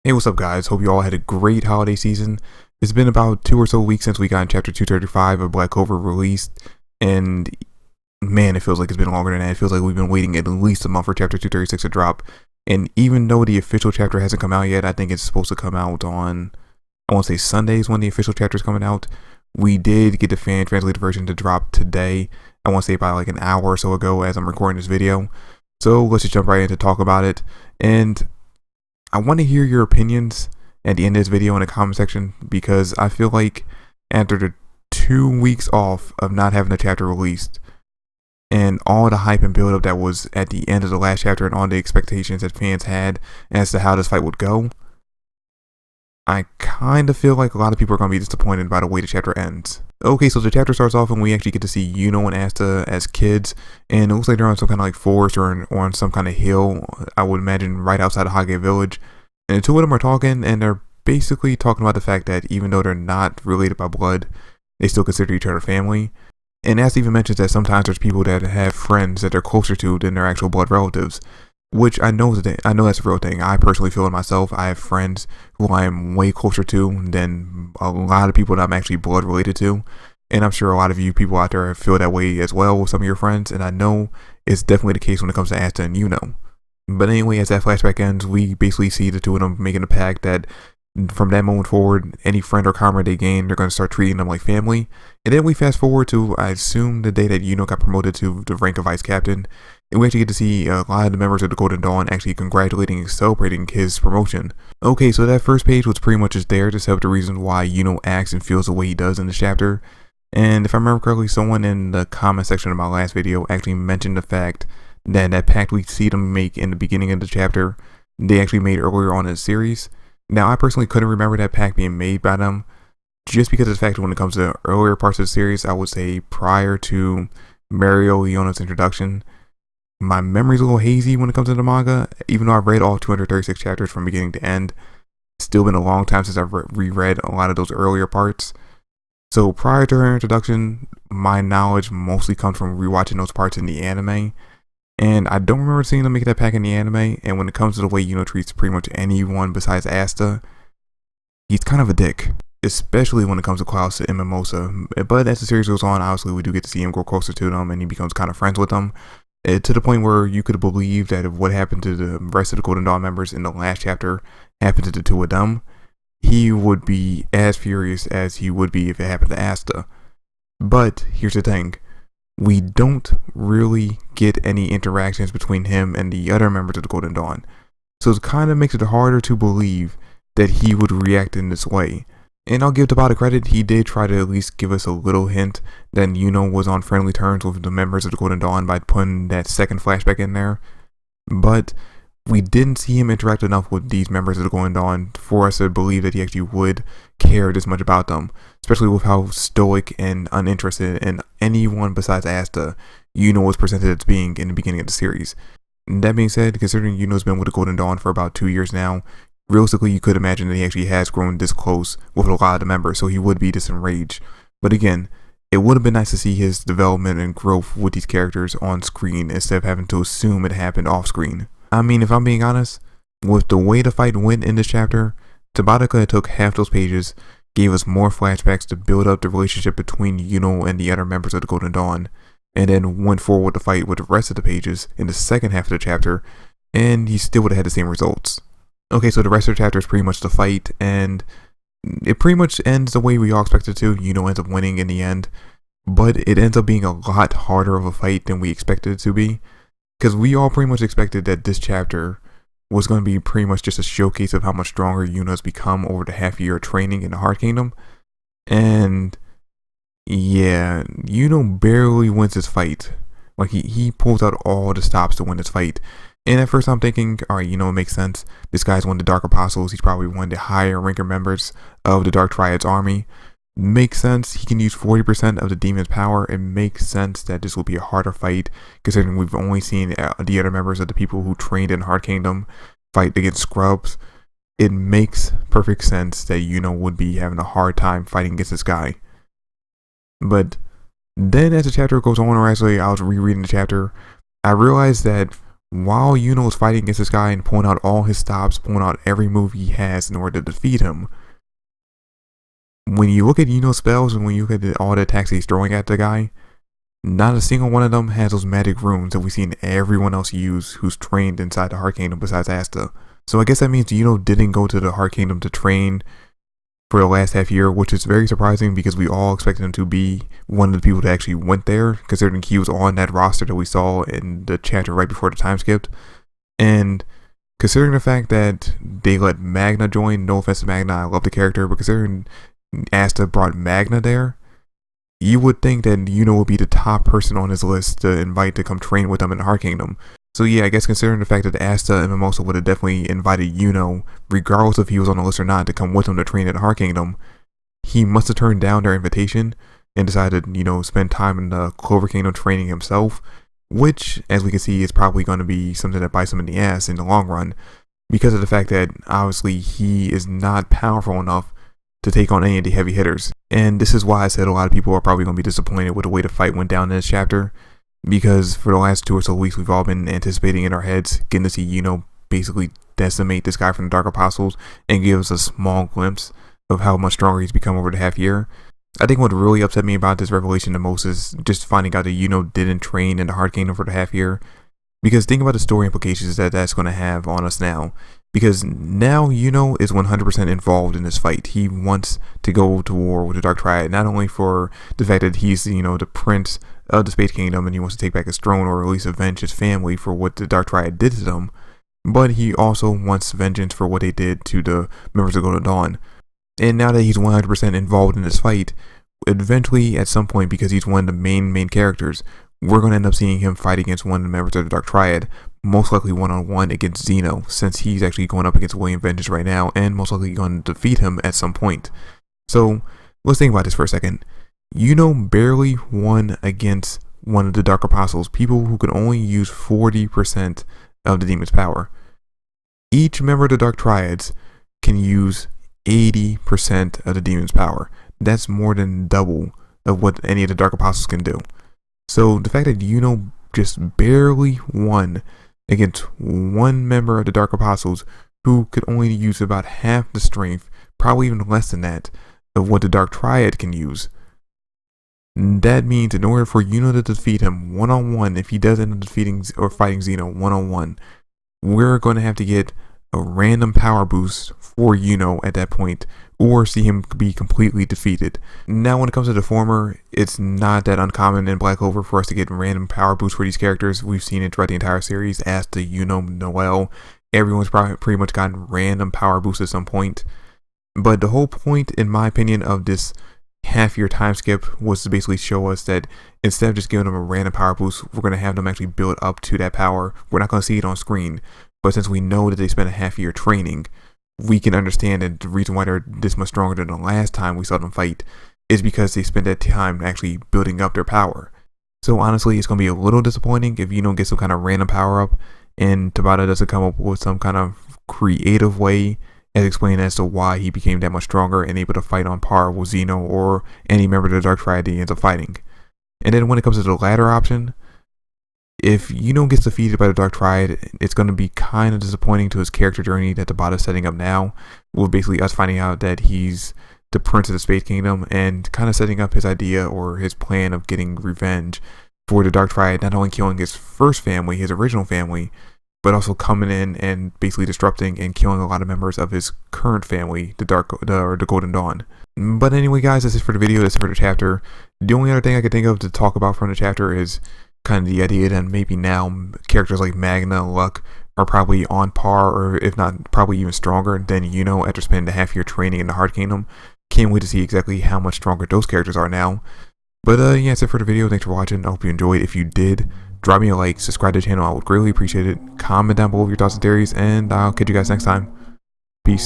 Hey, what's up guys? Hope you all had a great holiday season. It's been about 2 or so weeks since we got chapter 235 of Black Clover released, and man, it feels like it's been longer than that. It feels like we've been waiting at least a month for chapter 236 to drop. And even though the official chapter hasn't come out yet, I think it's supposed to come out on, I want to say Sundays when the official chapter is coming out. We did get the fan translated version to drop today. I want to say about like an hour or so ago as I'm recording this video. So let's just jump right in to talk about it. And I want to hear your opinions at the end of this video in the comment section, because I feel like after the 2 weeks off of not having a chapter released and all the hype and build up that was at the end of the last chapter and all the expectations that fans had as to how this fight would go, I kind of feel like a lot of people are going to be disappointed by the way the chapter ends. Okay, so the chapter starts off and we actually get to see Yuno and Asta as kids, and it looks like they're on some kind of like forest or on some kind of hill, I would imagine right outside of Hage Village. And the two of them are talking, and they're basically talking about the fact that even though they're not related by blood, they still consider each other family. And Asta even mentions that sometimes there's people that have friends that they're closer to than their actual blood relatives, which I know that's a real thing. I personally feel it myself. I have friends who I am way closer to than a lot of people that I'm actually blood related to, and I'm sure a lot of you people out there feel that way as well with some of your friends, and I know it's definitely the case when it comes to Asta and Yuno. But anyway, as that flashback ends, we basically see the two of them making a pact that from that moment forward, any friend or comrade they gain, they're going to start treating them like family. And then we fast forward to, I assume, the day that Yuno got promoted to the rank of vice captain. And we actually get to see a lot of the members of the Golden Dawn actually congratulating and celebrating his promotion. Okay, so that first page was pretty much just there to set up the reason why Yuno acts and feels the way he does in this chapter. And if I remember correctly, someone in the comment section of my last video actually mentioned the fact that that pact we see them make in the beginning of the chapter, they actually made earlier on in the series. Now, I personally couldn't remember that pact being made by them, just because of the fact that when it comes to earlier parts of the series, I would say prior to Mario Leona's introduction, my memory's a little hazy when it comes to the manga. Even though I've read all 236 chapters from beginning to end, it's still been a long time since I've reread a lot of those earlier parts. So prior to her introduction, my knowledge mostly comes from rewatching those parts in the anime. And I don't remember seeing them make that pack in the anime. And when it comes to the way Yuno treats pretty much anyone besides Asta, he's kind of a dick, especially when it comes to Klaus and Mimosa. But as the series goes on, obviously we do get to see him grow closer to them, and he becomes kind of friends with them, to the point where you could believe that if what happened to the rest of the Golden Dawn members in the last chapter happened to the two of them, he would be as furious as he would be if it happened to Asta. But here's the thing. We don't really get any interactions between him and the other members of the Golden Dawn. So it kind of makes it harder to believe that he would react in this way. And I'll give Tabata credit, he did try to at least give us a little hint that Yuno was on friendly terms with the members of the Golden Dawn by putting that second flashback in there. But we didn't see him interact enough with these members of the Golden Dawn for us to believe that he actually would care this much about them, especially with how stoic and uninterested in anyone besides Asta Yuno was presented as being in the beginning of the series. And that being said, considering Yuno's been with the Golden Dawn for about 2 years now, realistically you could imagine that he actually has grown this close with a lot of the members, so he would be this enraged. But again, it would have been nice to see his development and growth with these characters on screen instead of having to assume it happened off screen. I mean, if I'm being honest, with the way the fight went in this chapter, Tabata could have took half those pages, gave us more flashbacks to build up the relationship between Yuno and the other members of the Golden Dawn, and then went forward with the fight with the rest of the pages in the second half of the chapter, and he still would have had the same results. Okay, so the rest of the chapter is pretty much the fight, and it pretty much ends the way we all expected to. Yuno ends up winning in the end, but it ends up being a lot harder of a fight than we expected it to be, because we all pretty much expected that this chapter was going to be pretty much just a showcase of how much stronger Yuno has become over the half year of training in the Heart Kingdom. And yeah, Yuno barely wins this fight. Like he pulls out all the stops to win this fight. And at first I'm thinking, alright, it makes sense. This guy's one of the Dark Apostles. He's probably one of the higher ranking members of the Dark Triad's army. Makes sense. He can use 40% of the demon's power. It makes sense that this will be a harder fight, considering we've only seen the other members of the people who trained in Heart Kingdom fight against scrubs. It makes perfect sense that Yuno would be having a hard time fighting against this guy. But then as the chapter goes on, or actually I was rereading the chapter, I realized that while Yuno was fighting against this guy and pulling out all his stops, pulling out every move he has in order to defeat him, when you look at Yuno's spells and when you look at all the attacks he's throwing at the guy, not a single one of them has those magic runes that we've seen everyone else use who's trained inside the Heart Kingdom besides Asta. So I guess that means Yuno didn't go to the Heart Kingdom to train for the last half year, which is very surprising because we all expected him to be one of the people that actually went there, considering he was on that roster that we saw in the chapter right before the time skipped. And considering the fact that they let Magna join, no offense to Magna, I love the character, but considering Asta brought Magna there, you would think that Yuno would be the top person on his list to invite to come train with them in the Heart Kingdom. So yeah, I guess considering the fact that Asta and Mimosa would have definitely invited Yuno, regardless if he was on the list or not, to come with them to train at the Heart Kingdom, he must have turned down their invitation and decided, spend time in the Clover Kingdom training himself, which, as we can see, is probably going to be something that bites him in the ass in the long run, because of the fact that, obviously, he is not powerful enough to take on any of the heavy hitters. And this is why I said a lot of people are probably going to be disappointed with the way the fight went down in this chapter, because for the last 2 or so weeks we've all been anticipating in our heads getting to see Yuno basically decimate this guy from the Dark Apostles and give us a small glimpse of how much stronger he's become over the half year. I think what really upset me about this revelation the most is just finding out that Yuno didn't train in the Heart Kingdom for the half year, because think about the story implications that that's going to have on us now. Because now Yuno is 100% involved in this fight. He wants to go to war with the Dark Triad, not only for the fact that he's, the prince of the Space Kingdom and he wants to take back his throne or at least avenge his family for what the Dark Triad did to them, but he also wants vengeance for what they did to the members of Golden Dawn. And now that he's 100% involved in this fight, eventually at some point, because he's one of the main characters, we're going to end up seeing him fight against one of the members of the Dark Triad, most likely one-on-one against Zeno, since he's actually going up against William Vengeance right now, and most likely going to defeat him at some point. So, let's think about this for a second. Yuno barely won against one of the Dark Apostles, people who could only use 40% of the demon's power. Each member of the Dark Triads can use 80% of the demon's power. That's more than double of what any of the Dark Apostles can do. So the fact that Yuno just barely won against one member of the Dark Apostles who could only use about half the strength, probably even less than that, of what the Dark Triad can use. That means in order for Yuno to defeat him one-on-one, if he does end up defeating or fighting Zeno one-on-one, we're going to have to get a random power boost for Yuno at that point, or see him be completely defeated. Now when it comes to the former, it's not that uncommon in Black Clover for us to get random power boosts for these characters. We've seen it throughout the entire series. Asta, Yuno, Noelle, everyone's probably pretty much gotten random power boosts at some point. But the whole point, in my opinion, of this half-year time skip was to basically show us that instead of just giving them a random power boost, we're going to have them actually build up to that power. We're not going to see it on screen, but since we know that they spent a half-year training, we can understand that the reason why they're this much stronger than the last time we saw them fight is because they spent that time actually building up their power. So honestly, it's going to be a little disappointing if you don't get some kind of random power up and Tabata doesn't come up with some kind of creative way as explained as to why he became that much stronger and able to fight on par with Zeno or any member of the Dark Triad he ends up fighting. And then when it comes to the latter option, if Yuno gets defeated by the Dark Triad, it's going to be kind of disappointing to his character journey that Tabata is setting up now, with basically us finding out that he's the Prince of the Space Kingdom and kind of setting up his idea or his plan of getting revenge for the Dark Triad, not only killing his first family, his original family, but also coming in and basically disrupting and killing a lot of members of his current family, the Golden Dawn. But anyway, guys, that's it for the video. That's it for the chapter. The only other thing I could think of to talk about from the chapter is kind of the idea that maybe now characters like Magna and Luck are probably on par, or if not, probably even stronger than Yuno after spending a half-year training in the Heart Kingdom. Can't wait to see exactly how much stronger those characters are now. But yeah, that's it for the video. Thanks for watching. I hope you enjoyed. If you did, drop me a like, subscribe to the channel. I would greatly appreciate it. Comment down below your thoughts and theories, and I'll catch you guys next time. Peace.